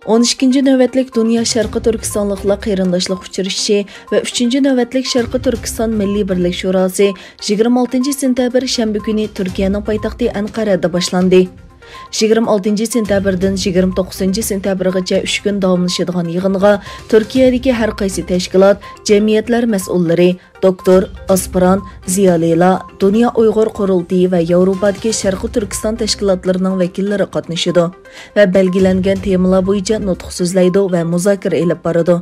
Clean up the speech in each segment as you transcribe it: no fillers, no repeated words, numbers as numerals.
12. növbətlik Dünya Şərqi Türkistanlıqla qeyrindaşlıq uçuruşu və 3. növbətlik Şərqi Türkistan Milli Birlik Şurası 26. sentabr şənbə günü Türkiyənin paytaxtı Anqarada başlandı. 26 sentabrdan 29 sentabrgacha 3 gün davomlashadigan yig'inga Turkiyadagi har qaysi tashkilot, jamiyatlar mas'ullari, doktor, aspirant, ziyolilar, Dunyo Uyg'ur qurultiyi va Yevropadagi Sharqi Turkiston tashkilotlarining vakillari qatnashadi va belgilangan temalar bo'yicha nutq so'zlaydi va muzokara olib boradi.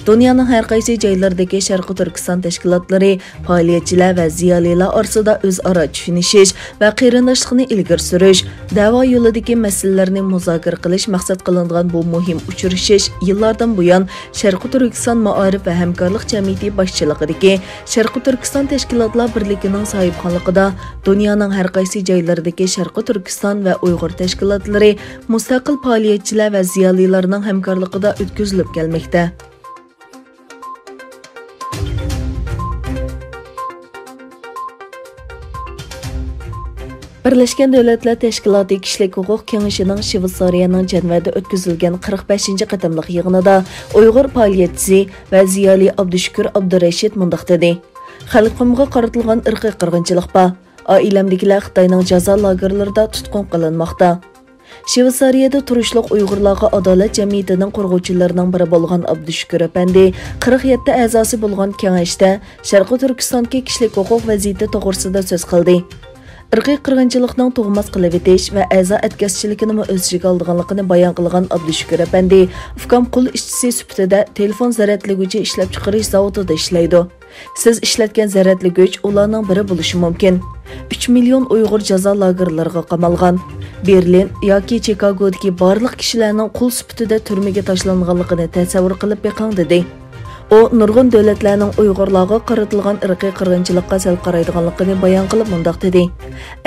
Dunyoning har qaysi joylaridagi Sharqi Turkiston tashkilotlari, faoliyatchilar va ziyolilar orasida o'zaro tushunishish va qarindoshlikni ilgari surish, da'vo yo'lidagi masalalarni muzokara qilish maqsad qilingan bu muhim uchrashish yillardan buyon Sharqi Turkiston Ma'arif va hamkorlik jamiyati boshchiligidagi Sharqi Turkiston tashkilotlar birligining sohibxonligida dunyoning har qaysi joylaridagi Sharqi Turkiston va Uyg'ur tashkilotlari mustaqil faoliyatchilar va ziyolilarning hamkorligida o'tkazilib kelmoqda. Birleşken Devletler Teşkilatı Kişilik Hukuk Kenişinin Şveysariyaning Cenevada o'tkazilgan 45. qatimliq yig'inida Uyg'ur faoliyatchisi va ziyoli Abdushukur Abdurashid mundaq dedi: "Xalqimga qaratilgan irqiy qirg'inchilik bor. Oilamdagilar Xitoyning jazo lagerlarida tutqun qilinmoqda." Shveysariyada turishliq Uyg'urlarga adolat jamiyatining qurg'uvchilarining biri bo'lgan Abdushukur apandi 47 a'zosi bo'lgan kengashda Sharqi Turkistondagi kishilik huquq vaziyati to'g'risida so'z qildi. Irqiy qirg'inchilikning tug'mas qilib etish va a'zo atkazchiligini o'z ichiga olganligini bayon qilgan Abdushukur apandi Ufkam qul ishchisi sifatida telefon zaryadlaguvchi ishlab chiqarish zavodida ishlaydi. Siz ishlatgan zaryadlaguvchi ularning biri bo'lishi mumkin. 3 million Uyg'ur jazo lagerlariga qamalgan. Berlin yoki Chikagodagi barliq kishilarning qul sifatida turmaga tashlanganligini tasavvur qilib beqing dedi. O, nurg'un davlatlarning Uyg'urlarga qaratilgan irqiy qirg'inchilikqa sal qaraydiganligini bayon qilib mundaq dedi: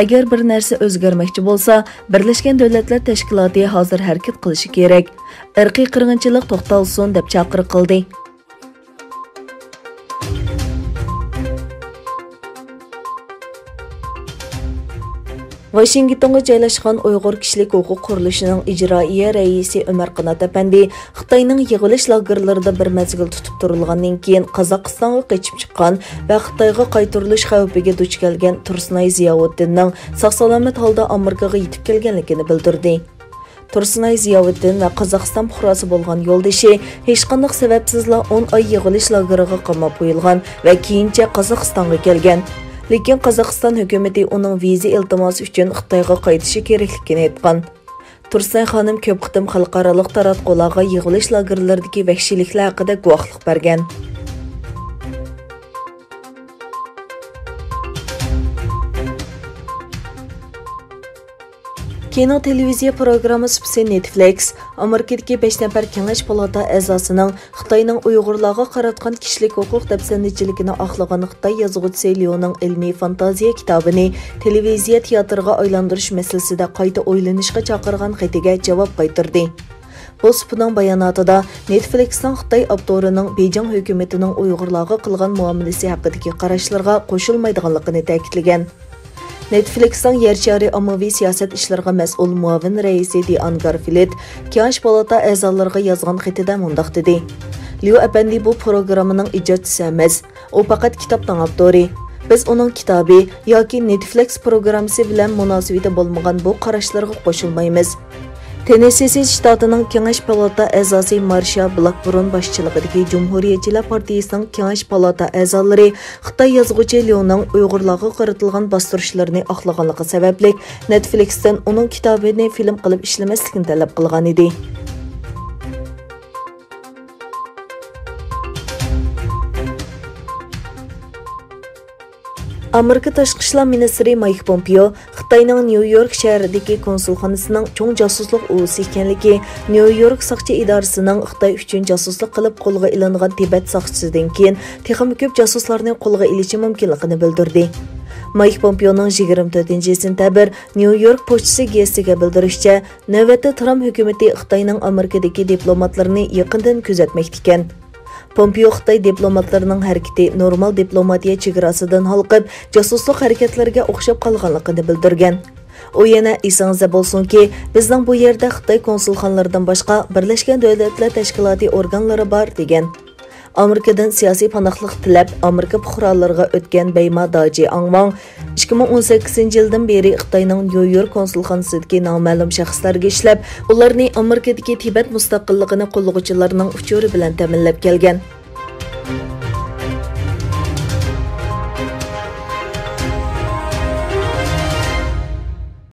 "Agar bir narsa o'zgarmoqchi bo'lsa, Birlashgan Davlatlar Tashkiloti hozir harakat qilishi kerak. Irqiy qirg'inchilik to'xtalsin" deb chaqiriq qildi. Washingtonga joylashgan Uyg'ur kishilik huquq qurilishining ijroiya raisi Umar Qanot apandi Xitoyning yig'ilish lagerlarida bir mezgil tutib turilgandan keyin Qozog'istonga qochib chiqqan va Xitoyga qaytarilish xavfiga duch kelgan Tursunay Ziyovuddinning sog'-salomat holda Amerikaga yetib kelganligini bildirdi. Tursunay Ziyovuddin va Qozog'iston fuqarosi bo'lgan yo'ldoshi hech qanday sababsizla 10 oy yig'ilish lageriga qamab qo'yilgan va keyincha Qozog'istonga kelgan. Lekin Qozog'iston hukumatı uning viza iltimosi uchun Xitoyga qaytishi kerakligini aytgan. Tursunay xonim ko'p qitim xalqaro taratqularga yig'ilish lagerlaridagi vahshiyliklar haqida guvohlik bergan. Kino televiziya programmasi Netflix Amerikadagi 5 nafar kengash palata a'zosining Xitoyning Uyg'urlarga qaratgan kishilik huquq dafsandichiligini oqlagan Xitoy yozuvchisi Leoning ilmiy fantaziya kitobini televiziya teatriga aylantirish masalasida qayta o'ylanishga chaqirgan xatiga javob qaytardi. Bu supuning bayonotida Netflixning Xitoy avtorining Beijing hukumatining Uyg'urlarga qilgan muomalasi haqidagi qarashlarga qo'shilmaydiganligini ta'kidlagan. Netflix'ning yershari ommaviy siyosat ishlariga mas'ul muavin raisi Dian Garfield kengash palata a'zolariga yozgan xatida mundaq dedi: "Leo apandi bu programmaning ijodchisi emas, u faqat kitobning avtori. Biz uning kitobi yoki Netflix programmasi bilan munosabati bo'lmagan bu qarashlarga qo'shilmaymiz." Tennessee shtatining kengash palata a'zosi Marsha Blackburn boshchiligidagi Cumhuriyetchilar partiyasining kengash palata a'zolari Xitoy yozuvchi Leoning Uyg'urlarga qaratilgan bostirishlarini oqlaganligi sababli Netflixdan uning kitobini film qilib ishlamaslikni talab qilgan edi. Amerika Tashqi ishlar ministri Mike Pompeo Xitoyning New York shahridagi konsulxonasining cho'ng josuslik o'zi ekanligi, New York soqchi idorasining Xitoy uchun josuslik qilib qo'lga ilingan Tibet soqchisidan keyin texnik ko'p josuslarni qo'lga ilishi mumkinligini bildirdi. Mike Pompeoning 24 sentabr New York pochtasi gazetiga bildirishicha, navbatda Trump hukumati Xitoyning Amerikadagi diplomatlarini yaqindan kuzatmoqda ekan. Pompeo Xitoy diplomatlarining harakati normal diplomatiya chegarasidan halqib, josuslik harakatlariga o'xshab qolganligini bildirgan. U yana esingizda bo'lsinki, bizning bu yerda Xitoy konsulxonalaridan boshqa Birlashgan Davlatlar Tashkiloti organlari bor degan. Amerikadan siyosiy panohlik tilab, Amerika fuqarolariga o'tgan Beyma Daji Angmang 2018-yildan beri Xitoyning New York konsulxonasidagi noma'lum shaxslarga ishlab, ularni Amerikadagi Tibet mustaqilligini qo'llovchilarning uchuri bilan ta'minlab kelgan.